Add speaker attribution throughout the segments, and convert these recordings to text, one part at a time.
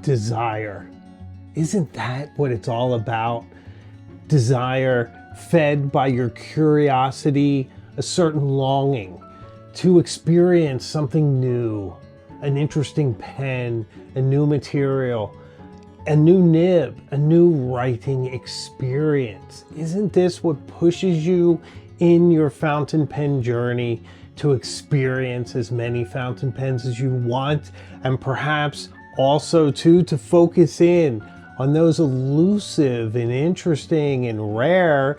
Speaker 1: desire. Isn't that what it's all about? Desire fed by your curiosity, a certain longing to experience something new, an interesting pen, a new material, a new nib, a new writing experience. Isn't this what pushes you in your fountain pen journey to experience as many fountain pens as you want, and perhaps also to focus in on those elusive and interesting and rare,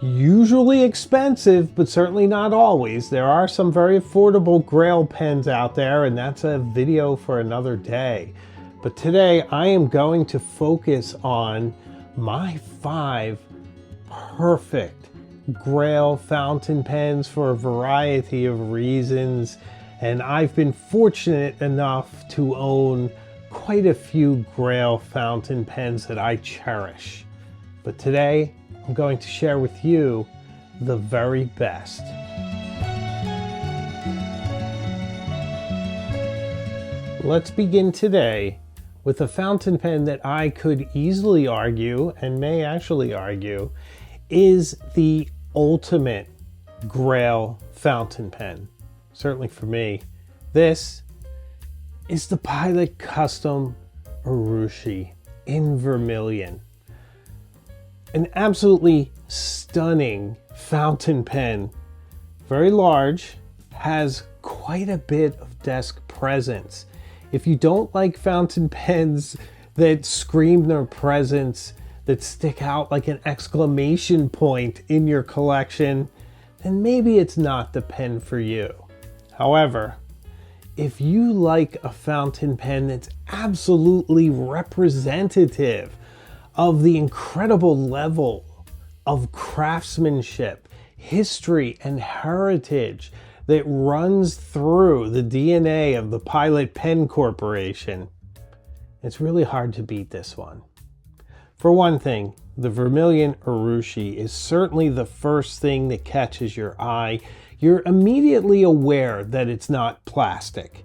Speaker 1: usually expensive, but certainly not always. There are some very affordable Grail pens out there, and that's a video for another day. But today I am going to focus on my 5 perfect Grail fountain pens for a variety of reasons. And I've been fortunate enough to own quite a few Grail fountain pens that I cherish. But today I'm going to share with you the very best. Let's begin today with a fountain pen that I could easily argue, and may actually argue, is the ultimate Grail fountain pen. Certainly for me. This is the Pilot Custom Urushi in vermilion. An absolutely stunning fountain pen. Very large, has quite a bit of desk presence. If you don't like fountain pens that scream their presence, that stick out like an exclamation point in your collection, then maybe it's not the pen for you. However, if you like a fountain pen that's absolutely representative of the incredible level of craftsmanship, history, and heritage that runs through the DNA of the Pilot Pen Corporation, it's really hard to beat this one. For one thing, the vermilion Urushi is certainly the first thing that catches your eye. You're immediately aware that it's not plastic.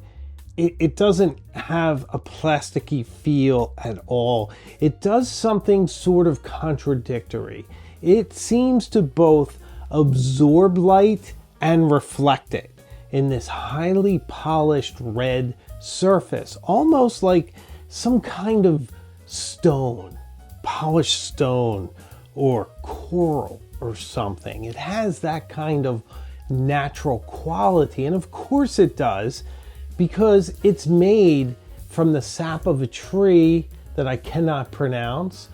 Speaker 1: It doesn't have a plasticky feel at all. It does something sort of contradictory. It seems to both absorb light and reflect it in this highly polished red surface, almost like some kind of stone, polished stone or coral or something. It has that kind of natural quality, and of course it does, because it's made from the sap of a tree that I cannot pronounce,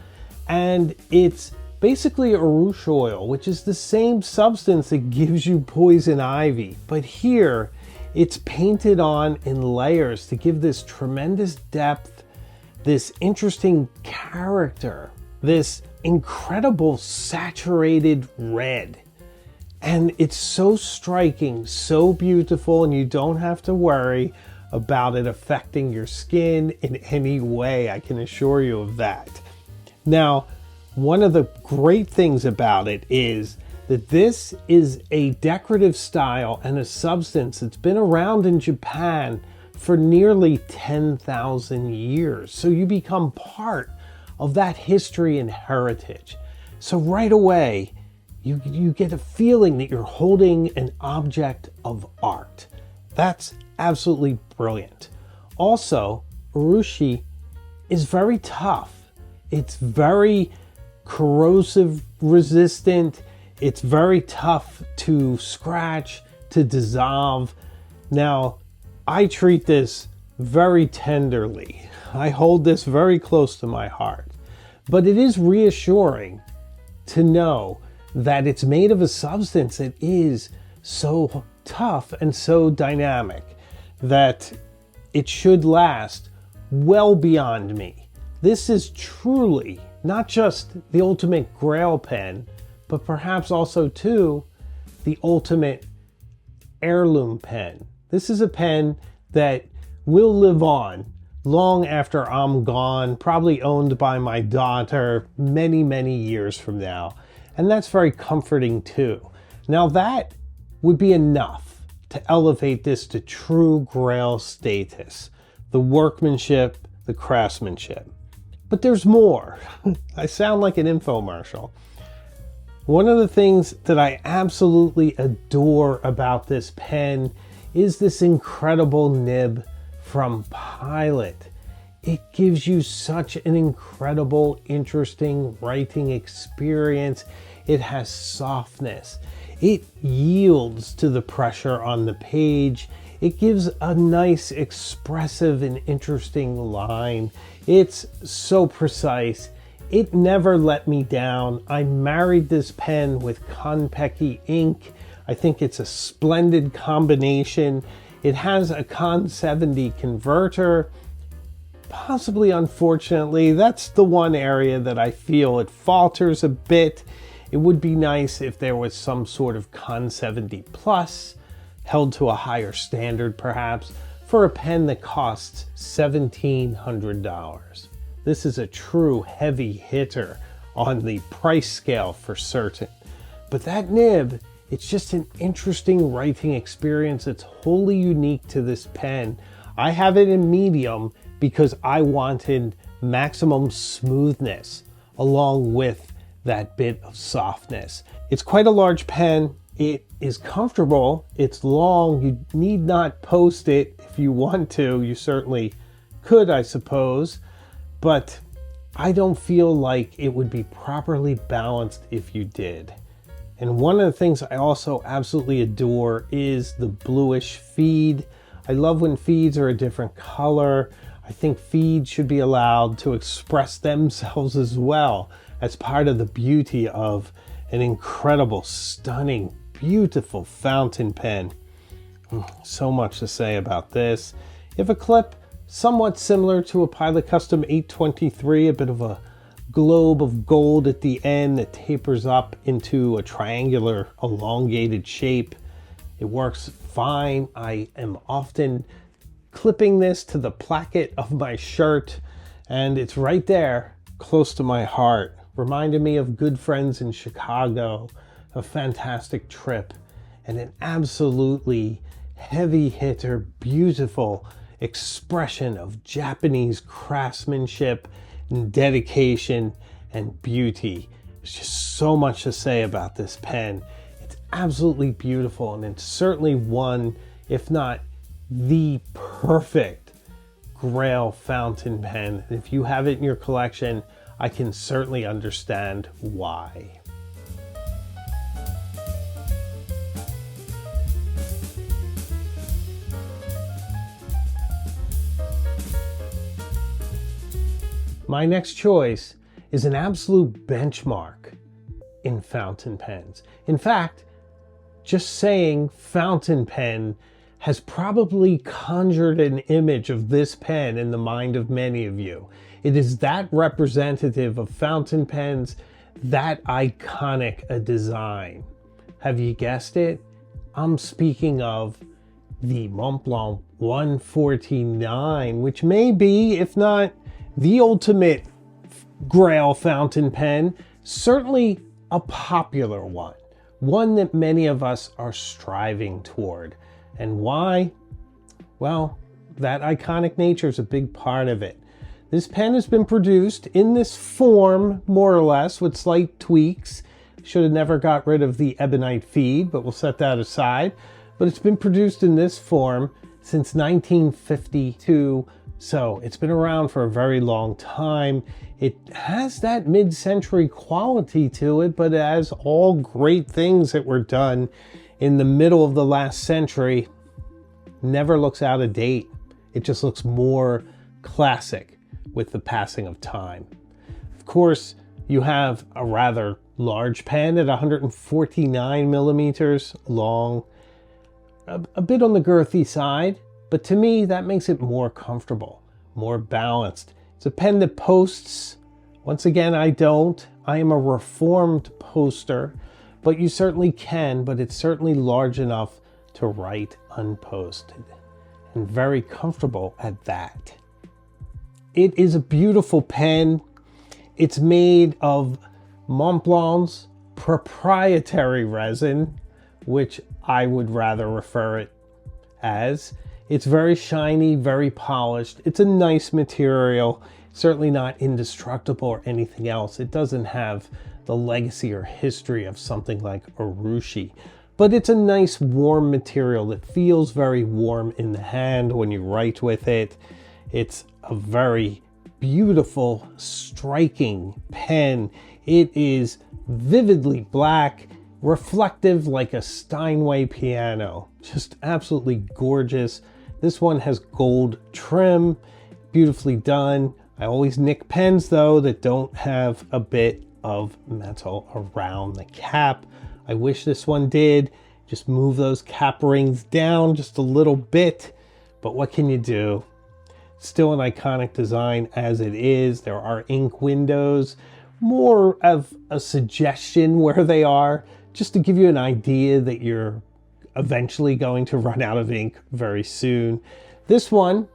Speaker 1: and it's basically Urushi oil, which is the same substance that gives you poison ivy, but here it's painted on in layers to give this tremendous depth, this interesting character, this incredible saturated red. And it's so striking, so beautiful, and you don't have to worry about it affecting your skin in any way. I can assure you of that. Now, one of the great things about it is that this is a decorative style and a substance that's been around in Japan for nearly 10,000 years. So you become part of that history and heritage. So right away, you get a feeling that you're holding an object of art. That's absolutely brilliant. Also, Urushi is very tough. It's very corrosive resistant. It's very tough to scratch, to dissolve. Now, I treat this very tenderly. I hold this very close to my heart. But it is reassuring to know that it's made of a substance that is so tough and so dynamic that it should last well beyond me. This is truly not just the ultimate Grail pen, but perhaps also too the ultimate heirloom pen. This is a pen that will live on long after I'm gone, probably owned by my daughter many, many years from now. And that's very comforting too. Now that would be enough to elevate this to true Grail status. The workmanship, the craftsmanship. But there's more. I sound like an infomercial. One of the things that I absolutely adore about this pen is this incredible nib from Pilot. It gives you such an incredible, interesting writing experience. It has softness. It yields to the pressure on the page. It gives a nice, expressive, and interesting line. It's so precise. It never let me down. I married this pen with Konpeki ink. I think it's a splendid combination. It has a Con 70 converter. Possibly, unfortunately, that's the one area that I feel it falters a bit. It would be nice if there was some sort of Con 70 Plus, held to a higher standard perhaps, for a pen that costs $1,700. This is a true heavy hitter on the price scale for certain. But that nib, it's just an interesting writing experience. It's wholly unique to this pen. I have it in medium because I wanted maximum smoothness along with that bit of softness. It's quite a large pen. It is comfortable. It's long. You need not post it if you want to. You certainly could, I suppose. But I don't feel like it would be properly balanced if you did. And one of the things I also absolutely adore is the bluish feed. I love when feeds are a different color. I think feeds should be allowed to express themselves as well as part of the beauty of an incredible, stunning, beautiful fountain pen. So much to say about this. You have a clip somewhat similar to a Pilot Custom 823, a bit of a globe of gold at the end that tapers up into a triangular elongated shape. It works fine. I am often clipping this to the placket of my shirt, and it's right there close to my heart. Reminded me of good friends in Chicago, a fantastic trip, and an absolutely heavy hitter, beautiful expression of Japanese craftsmanship and dedication and beauty. There's just so much to say about this pen. It's absolutely beautiful, and it's certainly one, if not the perfect Grail fountain pen. If you have it in your collection, I can certainly understand why. My next choice is an absolute benchmark in fountain pens. In fact, just saying fountain pen has probably conjured an image of this pen in the mind of many of you. It is that representative of fountain pens, that iconic a design. Have you guessed it? I'm speaking of the Montblanc 149, which may be, if not the ultimate Grail fountain pen, certainly a popular one. One that many of us are striving toward. And why? Well, that iconic nature is a big part of it. This pen has been produced in this form, more or less, with slight tweaks. Should have never got rid of the ebonite feed, but we'll set that aside. But it's been produced in this form since 1952, so it's been around for a very long time. It has that mid-century quality to it, but as all great things that were done in the middle of the last century, never looks out of date. It just looks more classic with the passing of time. Of course, you have a rather large pen at 149 millimeters long, a bit on the girthy side, but to me that makes it more comfortable, more balanced. It's a pen that posts. Once again, I don't. I am a reformed poster, but you certainly can, but it's certainly large enough to write unposted, and very comfortable at that. It is a beautiful pen. It's made of Montblanc's proprietary resin, which I would rather refer it as. It's very shiny, very polished. It's a nice material, certainly not indestructible or anything else. It doesn't have the legacy or history of something like Urushi, but it's a nice warm material that feels very warm in the hand when you write with it. It's a very beautiful, striking pen. It is vividly black, reflective like a Steinway piano. Just absolutely gorgeous. This one has gold trim, beautifully done. I always nick pens though that don't have a bit of metal around the cap. I wish this one did. Just move those cap rings down just a little bit, but what can you do? Still an iconic design as it is. There are ink windows, more of a suggestion where they are, just to give you an idea that you're eventually going to run out of ink very soon. This one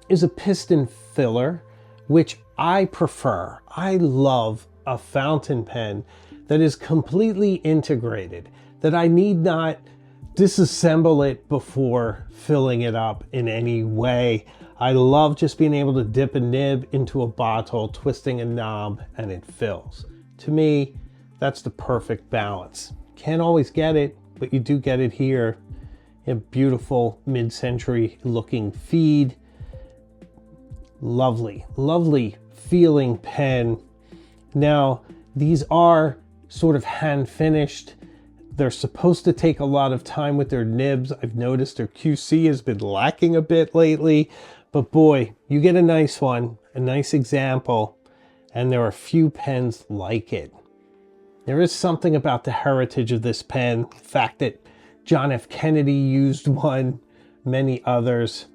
Speaker 1: is a piston filler, which I prefer. I love a fountain pen that is completely integrated, that I need not disassemble it before filling it up in any way. I love just being able to dip a nib into a bottle, twisting a knob, and it fills. To me, that's the perfect balance. Can't always get it, but you do get it here. A beautiful mid-century looking feed. Lovely, lovely feeling pen. Now, these are sort of hand finished. They're supposed to take a lot of time with their nibs. I've noticed their QC has been lacking a bit lately, but boy, you get a nice one, a nice example, and there are few pens like it. There is something about the heritage of this pen, the fact that John F. Kennedy used one, many others.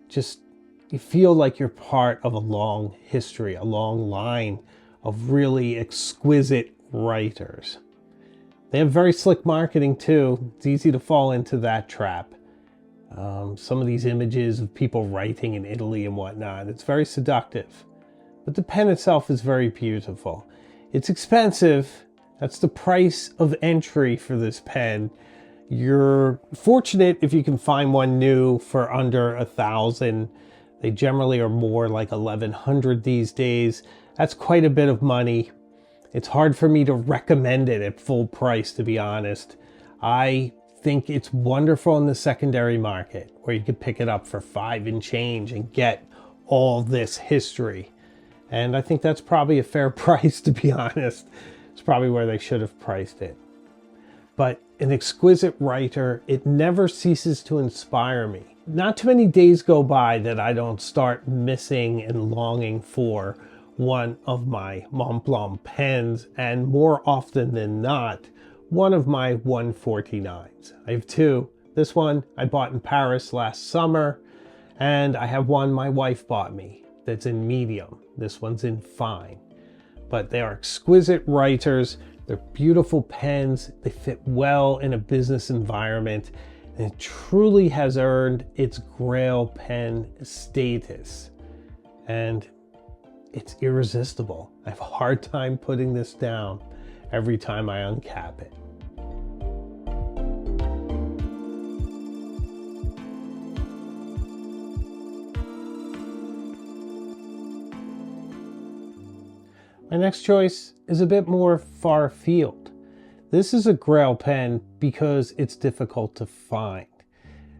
Speaker 1: Just, you feel like you're part of a long history, a long line of really exquisite writers. They have very slick marketing too. It's easy to fall into that trap. Some of these images of people writing in Italy and whatnot, it's very seductive. But the pen itself is very beautiful. It's expensive. That's the price of entry for this pen. You're fortunate if you can find one new for under $1,000. They generally are more like $1,100 these days. That's quite a bit of money. It's hard for me to recommend it at full price, to be honest. I think it's wonderful in the secondary market where you could pick it up for $5 and change and get all this history. And I think that's probably a fair price, to be honest. It's probably where they should have priced it. But an exquisite writer, it never ceases to inspire me. Not too many days go by that I don't start missing and longing for one of my Montblanc pens, and more often than not, one of my 149s. I have two. This one I bought in Paris last summer, and I have one my wife bought me that's in medium. This one's in fine. But they are exquisite writers. They're beautiful pens. They fit well in a business environment, and it truly has earned its Grail pen status. And it's irresistible. I have a hard time putting this down every time I uncap it. My next choice is a bit more far afield. This is a Grail pen because it's difficult to find,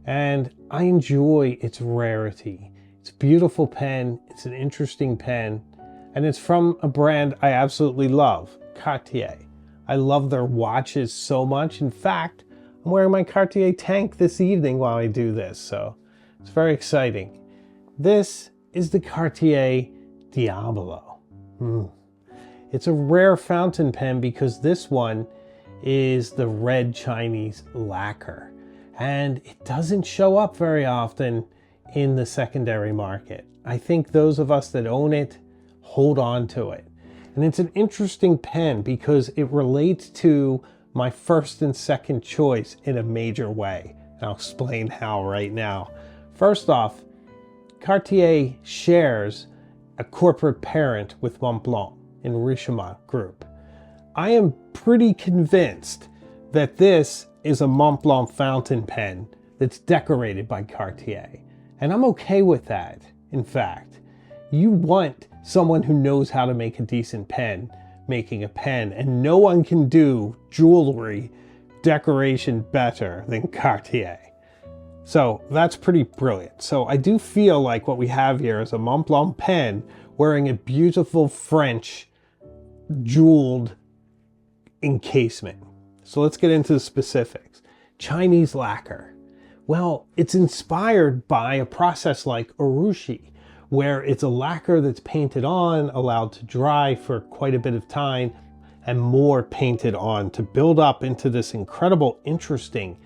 Speaker 1: and I enjoy its rarity. It's a beautiful pen, it's an interesting pen, and it's from a brand I absolutely love, Cartier. I love their watches so much. In fact, I'm wearing my Cartier tank this evening while I do this, so it's very exciting. This is the Cartier Diabolo. It's a rare fountain pen because this one is the red Chinese lacquer, and it doesn't show up very often in the secondary market. I think those of us that own it hold on to it. And it's an interesting pen because it relates to my first and second choice in a major way. And I'll explain how right now. First off, Cartier shares a corporate parent with Montblanc in Richemont Group. I am pretty convinced that this is a Montblanc fountain pen that's decorated by Cartier. And I'm okay with that. In fact, you want someone who knows how to make a decent pen making a pen, and no one can do jewelry decoration better than Cartier. So that's pretty brilliant. So I do feel like what we have here is a Montblanc pen wearing a beautiful French jeweled encasement. So let's get into the specifics. Chinese lacquer. Well, it's inspired by a process like Urushi, where it's a lacquer that's painted on, allowed to dry for quite a bit of time, and more painted on to build up into this incredible, interesting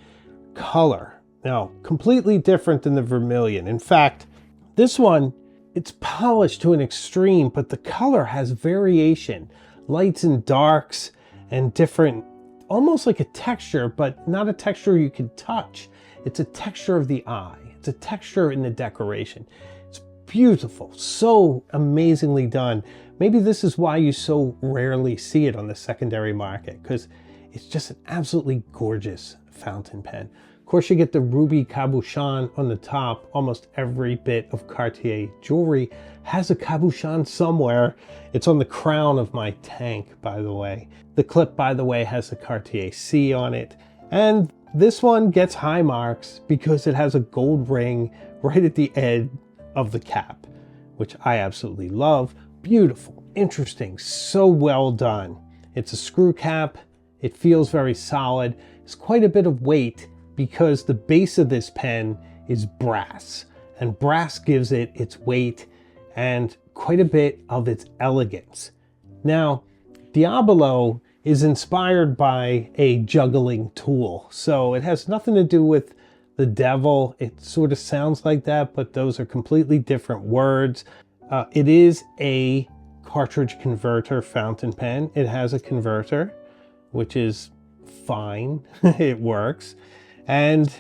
Speaker 1: color. Now, completely different than the vermilion. In fact, this one, it's polished to an extreme, but the color has variation, lights and darks, and different, almost like a texture, but not a texture you can touch. It's a texture of the eye. It's a texture in the decoration. It's beautiful, so amazingly done. Maybe this is why you so rarely see it on the secondary market, because it's just an absolutely gorgeous fountain pen. Of course, you get the ruby cabochon on the top. Almost every bit of Cartier jewelry has a cabochon somewhere. It's on the crown of my tank, by the way. The clip, by the way, has a Cartier C on it. And this one gets high marks because it has a gold ring right at the edge of the cap, which I absolutely love. Beautiful, interesting, so well done. It's a screw cap. It feels very solid. It's quite a bit of weight because the base of this pen is brass, and brass gives it its weight and quite a bit of its elegance. Now, Diabolo is inspired by a juggling tool, so it has nothing to do with the devil. It sort of sounds like that, but those are completely different words. It is a cartridge converter fountain pen. It has a converter, which is fine. It works. And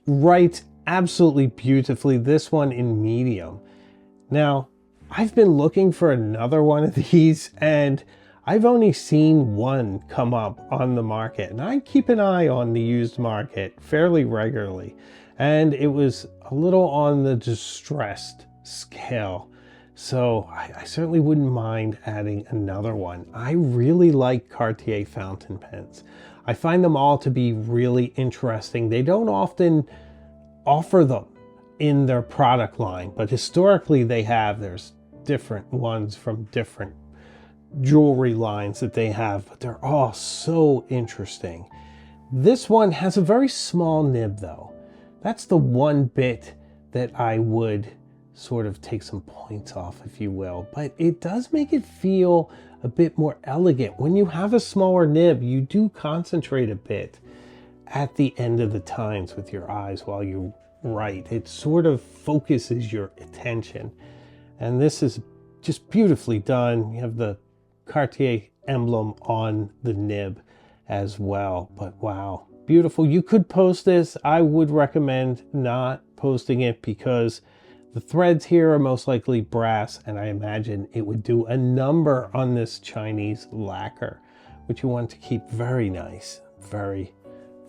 Speaker 1: writes absolutely beautifully, this one in medium. Now, I've been looking for another one of these, and I've only seen one come up on the market, and I keep an eye on the used market fairly regularly, and it was a little on the distressed scale. So I certainly wouldn't mind adding another one. I really like Cartier fountain pens. I find them all to be really interesting. They don't often offer them in their product line, but historically they have. There's different ones from different jewelry lines that they have, but they're all so interesting. This one has a very small nib though. That's the one bit that I would sort of take some points off, if you will, but it does make it feel a bit more elegant. When you have a smaller nib, you do concentrate a bit at the end of the tines with your eyes while you write. It sort of focuses your attention, and this is just beautifully done. You have the Cartier emblem on the nib as well, but wow, beautiful. You could post this. I would recommend not posting it because the threads here are most likely brass, and I imagine it would do a number on this Chinese lacquer, which you want to keep very nice, very,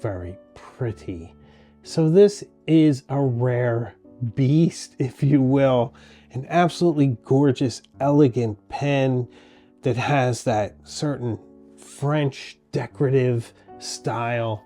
Speaker 1: very pretty. So this is a rare beast, if you will, an absolutely gorgeous, elegant pen that has that certain French decorative style.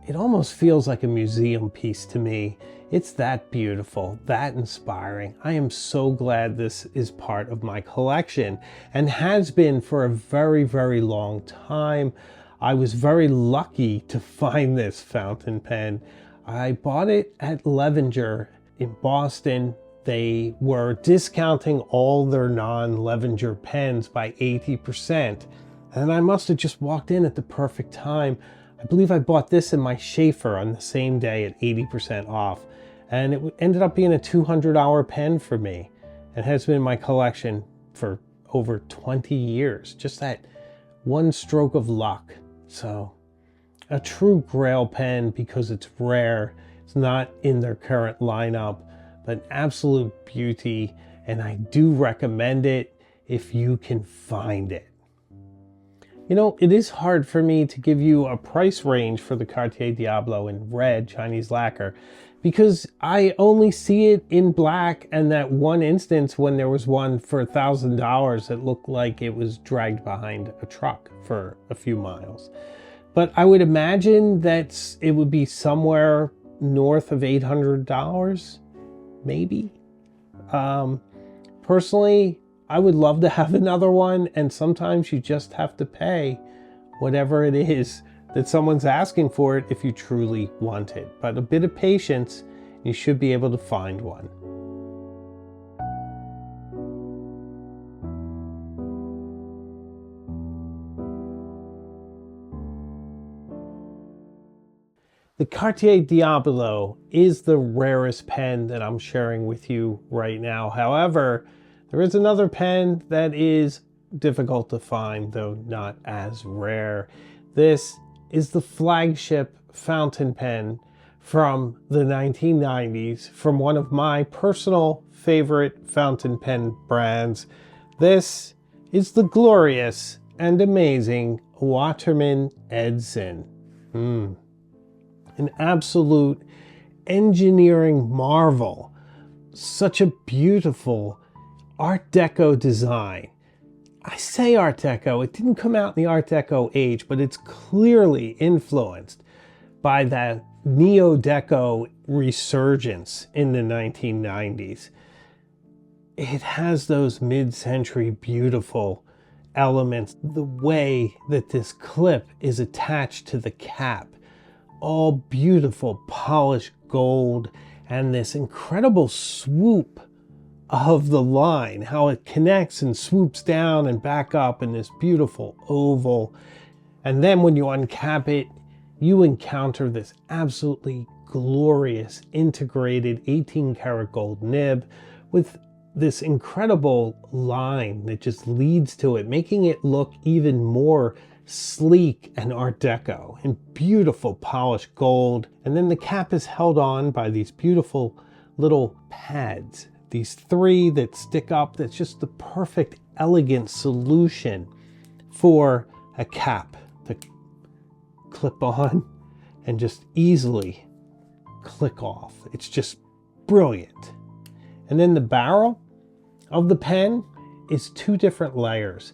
Speaker 1: It almost feels like a museum piece to me. It's that beautiful, that inspiring. I am so glad this is part of my collection and has been for a very, very long time. I was very lucky to find this fountain pen. I bought it at Levenger in Boston. They were discounting all their non-Levenger pens by 80%. And I must have just walked in at the perfect time. I believe I bought this in my Schaefer on the same day at 80% off. And it ended up being a $200 pen for me. It has been in my collection for over 20 years. Just that one stroke of luck. So a true Grail pen because it's rare. It's not in their current lineup, but an absolute beauty. And I do recommend it if you can find it. You know, it is hard for me to give you a price range for the Cartier Diabolo in red Chinese lacquer because I only see it in black, and that one instance when there was one for $1,000 that looked like it was dragged behind a truck for a few miles. But I would imagine that it would be somewhere north of $800, maybe. Personally, I would love to have another one, and sometimes you just have to pay whatever it is that someone's asking for it if you truly want it. But a bit of patience, you should be able to find one. The Cartier Diabolo is the rarest pen that I'm sharing with you right now. However, there is another pen that is difficult to find, though not as rare. This is the flagship fountain pen from the 1990s from one of my personal favorite fountain pen brands. This is the glorious and amazing Waterman Edson. An absolute engineering marvel. Such a beautiful Art Deco design. I say Art Deco, it didn't come out in the Art Deco age, but it's clearly influenced by that Neo-Deco resurgence in the 1990s. It has those mid-century beautiful elements. The way that this clip is attached to the cap, all beautiful polished gold, and this incredible swoop of the line, how it connects and swoops down and back up in this beautiful oval. And then when you uncap it, you encounter this absolutely glorious integrated 18 karat gold nib with this incredible line that just leads to it, making it look even more sleek and Art Deco in beautiful polished gold. And then the cap is held on by these beautiful little pads, these three that stick up. That's just the perfect elegant solution for a cap to clip on and just easily click off. It's just brilliant. And then the barrel of the pen is two different layers.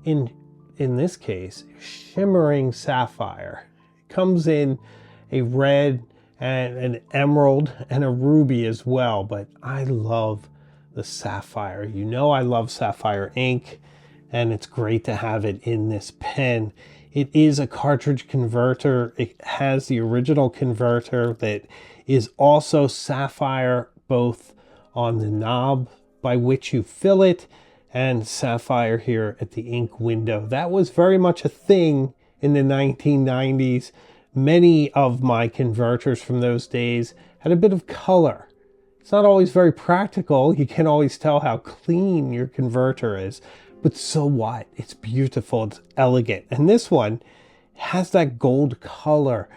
Speaker 1: In this case, shimmering sapphire. It comes in a red and an emerald and a ruby as well, but I love the sapphire. You know I love sapphire ink, and it's great to have it in this pen. It is a cartridge converter. It has the original converter that is also sapphire, both on the knob by which you fill it, and sapphire here at the ink window. That was very much a thing in the 1990s. Many of my converters from those days had a bit of color. It's not always very practical. You can't always tell how clean your converter is, but so what? It's beautiful, it's elegant. And this one has that gold color.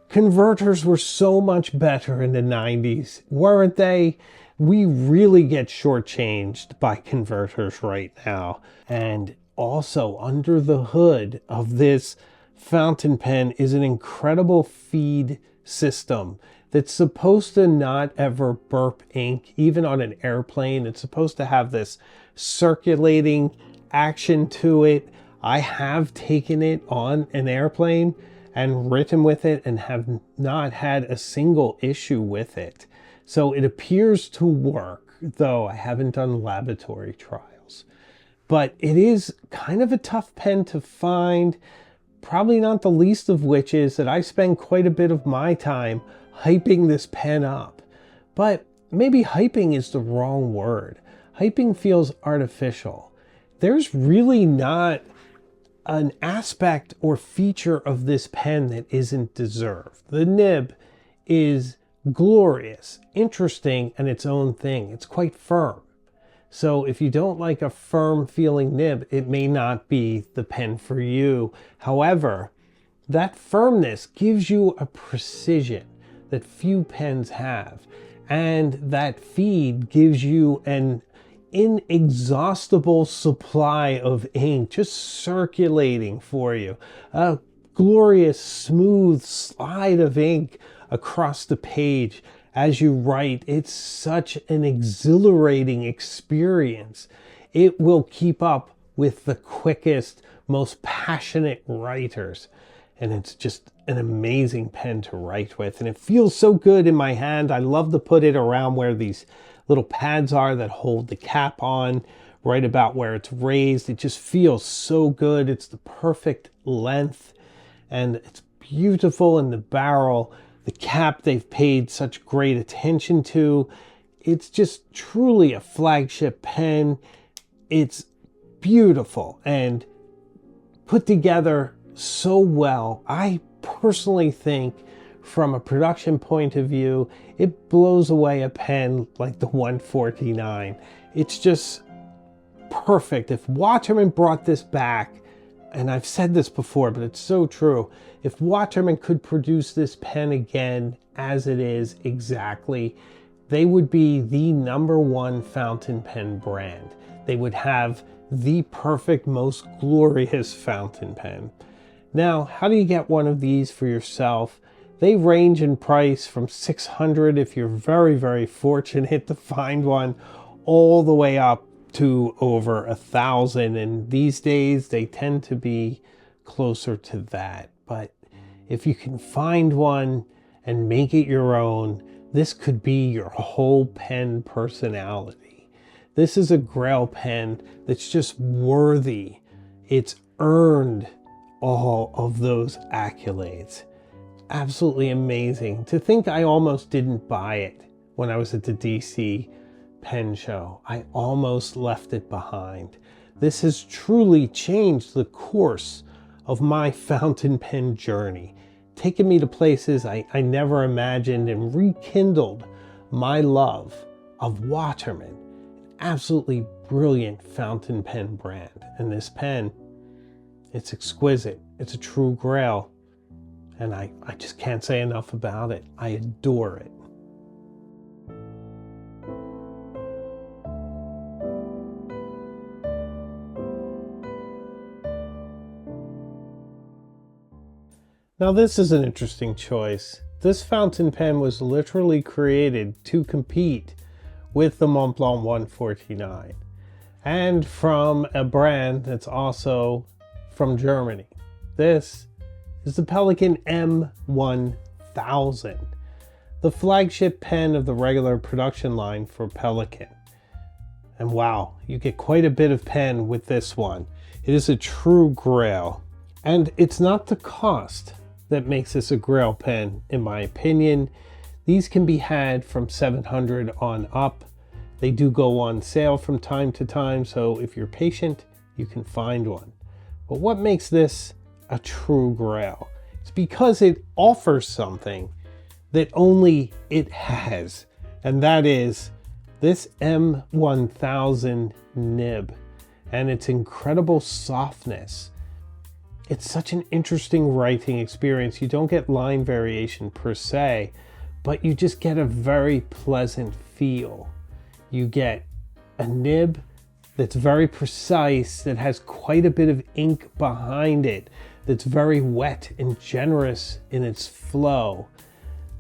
Speaker 1: Converters were so much better in the 90s, weren't they? We really get shortchanged by converters right now. And also under the hood of this fountain pen is an incredible feed system that's supposed to not ever burp ink, even on an airplane. It's supposed to have this circulating action to it. I have taken it on an airplane and written with it and have not had a single issue with it. So it appears to work, though I haven't done laboratory trials. But it is kind of a tough pen to find, probably not the least of which is that I spend quite a bit of my time hyping this pen up. But maybe hyping is the wrong word. Hyping feels artificial. There's really not an aspect or feature of this pen that isn't deserved. The nib is glorious, interesting, and its own thing. It's quite firm. So if you don't like a firm feeling nib, it may not be the pen for you. However, that firmness gives you a precision that few pens have. And that feed gives you an inexhaustible supply of ink just circulating for you. A glorious smooth slide of ink across the page as you write. It's such an exhilarating experience. It will keep up with the quickest, most passionate writers. And it's just an amazing pen to write with. And it feels so good in my hand. I love to put it around where these little pads are that hold the cap on, right about where it's raised. It just feels so good. It's the perfect length and it's beautiful in the barrel. The cap they've paid such great attention to. It's just truly a flagship pen. It's beautiful and put together so well. I personally think from a production point of view, it blows away a pen like the 149. It's just perfect. If Waterman brought this back, and I've said this before, but it's so true, if Waterman could produce this pen again as it is exactly, they would be the #1 fountain pen brand. They would have the perfect, most glorious fountain pen. Now, how do you get one of these for yourself? They range in price from $600 if you're very, very fortunate to find one, all the way up to over $1,000. And these days they tend to be closer to that. But if you can find one and make it your own, this could be your whole pen personality. This is a Grail pen that's just worthy. It's earned all of those accolades. Absolutely amazing. To think I almost didn't buy it when I was at the DC pen show. I almost left it behind. This has truly changed the course of my fountain pen journey, taken me to places I never imagined and rekindled my love of Waterman, an absolutely brilliant fountain pen brand. And this pen, it's exquisite. It's a true Grail. And I just can't say enough about it. I adore it. Now this is an interesting choice. This fountain pen was literally created to compete with the Montblanc 149, and from a brand that's also from Germany. This is the Pelikan M1000, the flagship pen of the regular production line for Pelikan. And wow, you get quite a bit of pen with this one. It is a true Grail. And it's not the cost that makes this a Grail pen, in my opinion. These can be had from $700 on up. They do go on sale from time to time, so if you're patient, you can find one. But what makes this a true Grail? It's because it offers something that only it has, and that is this M1000 nib and its incredible softness. It's such an interesting writing experience. You don't get line variation per se, but you just get a very pleasant feel. You get a nib that's very precise, that has quite a bit of ink behind it, that's very wet and generous in its flow,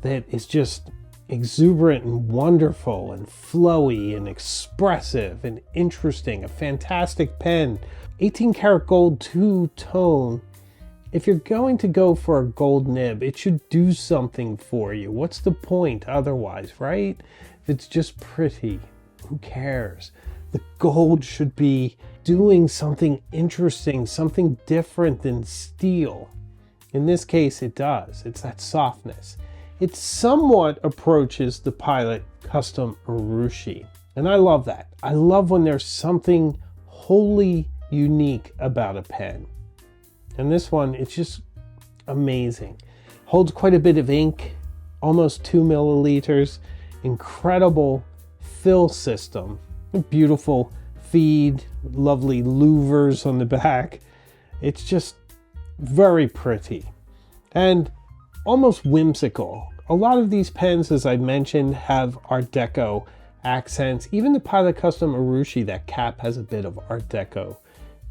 Speaker 1: that is just exuberant and wonderful and flowy and expressive and interesting. A fantastic pen. 18 karat gold two-tone. If you're going to go for a gold nib, it should do something for you. What's the point otherwise, right? If it's just pretty, who cares? The gold should be doing something interesting, something different than steel. In this case, it does. It's that softness. It somewhat approaches the Pilot Custom Urushi. And I love that. I love when there's something wholly unique about a pen. And this one, it's just amazing. Holds quite a bit of ink, almost 2 milliliters. Incredible fill system. Beautiful feed, lovely louvers on the back. It's just very pretty and almost whimsical. A lot of these pens, as I mentioned, have Art Deco accents. Even the Pilot Custom Urushi, that cap has a bit of Art Deco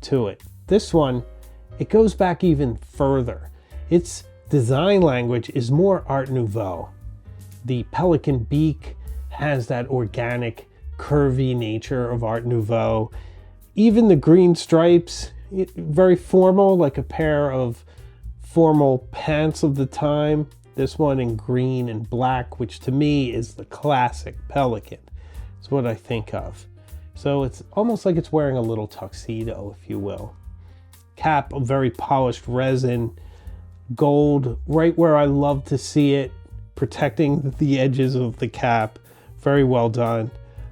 Speaker 1: to it. This one, it goes back even further. Its design language is more Art Nouveau. The Pelikan beak has that organic, curvy nature of Art Nouveau. Even the green stripes, very formal, like a pair of formal pants of the time. This one in green and black, which to me is the classic Pelikan. It's what I think of. So it's almost like it's wearing a little tuxedo, if you will. Cap of very polished resin, gold right where I love to see it, protecting the edges of the cap. Very well done.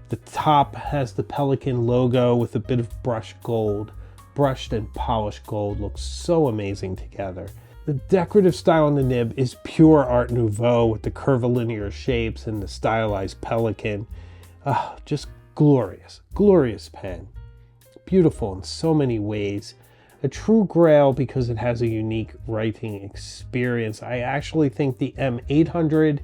Speaker 1: The top has the Pelikan logo with a bit of brushed gold. Brushed and polished gold looks so amazing together. The decorative style on the nib is pure Art Nouveau with the curvilinear shapes and the stylized Pelikan. Just glorious, glorious pen. Beautiful in so many ways. A true grail because it has a unique writing experience. I actually think the M800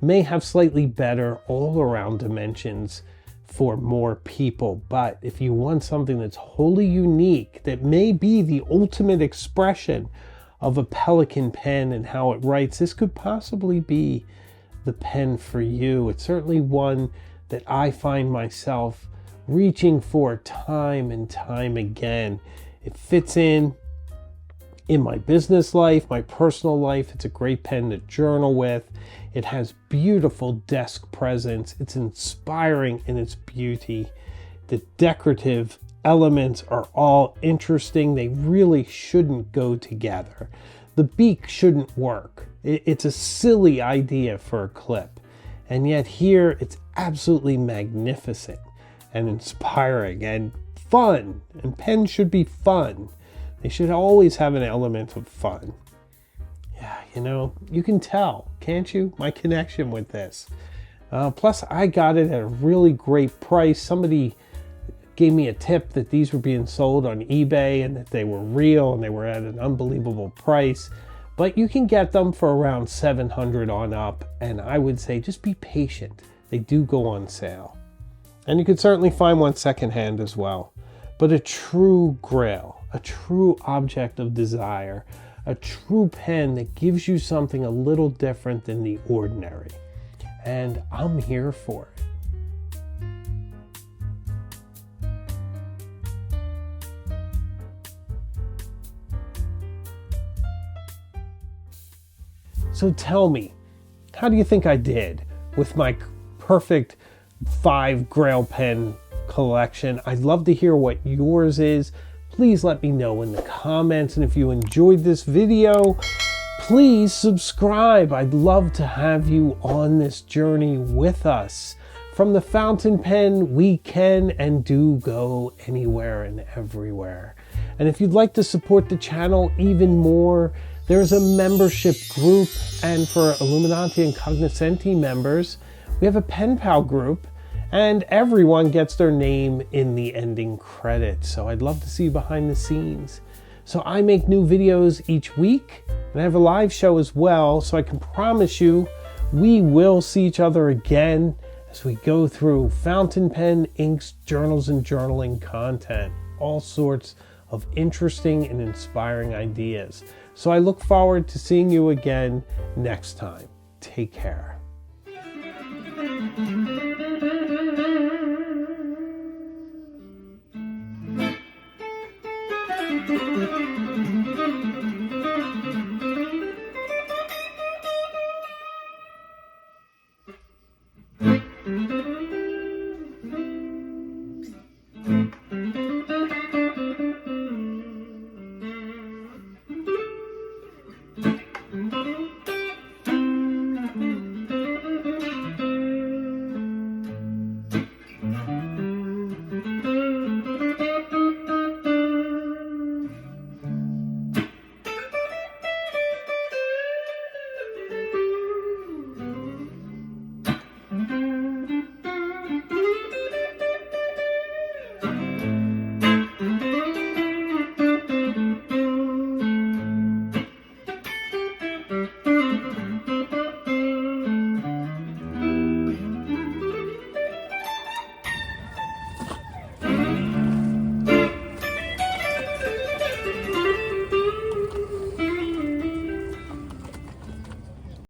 Speaker 1: may have slightly better all-around dimensions for more people, but if you want something that's wholly unique, that may be the ultimate expression of a Pelikan pen and how it writes, this could possibly be the pen for you. It's certainly one that I find myself reaching for time and time again. It fits in my business life, my personal life. It's a great pen to journal with. It has beautiful desk presence. It's inspiring in its beauty. The decorative elements are all interesting. They really shouldn't go together. The beak shouldn't work. It's a silly idea for a clip. And yet here it's absolutely magnificent and inspiring and fun. And pens should be fun. They should always have an element of fun. Yeah, you know, you can tell, can't you? My connection with this. Plus, I got it at a really great price. Somebody gave me a tip that these were being sold on eBay and that they were real and they were at an unbelievable price. But you can get them for around $700 on up. And I would say just be patient. They do go on sale. And you could certainly find one secondhand as well. But a true grail, a true object of desire, a true pen that gives you something a little different than the ordinary. And I'm here for it. So tell me, how do you think I did with my perfect 5 Grail pen collection? I'd love to hear what yours is. Please let me know in the comments. And if you enjoyed this video, please subscribe. I'd love to have you on this journey with us. From the fountain pen, we can and do go anywhere and everywhere. And if you'd like to support the channel even more, there's a membership group, and for Illuminati and Cognoscenti members, we have a pen pal group, and everyone gets their name in the ending credits. So I'd love to see you behind the scenes. So I make new videos each week, and I have a live show as well, so I can promise you we will see each other again as we go through fountain pen, inks, journals, and journaling content. All sorts of interesting and inspiring ideas. So I look forward to seeing you again next time. Take care.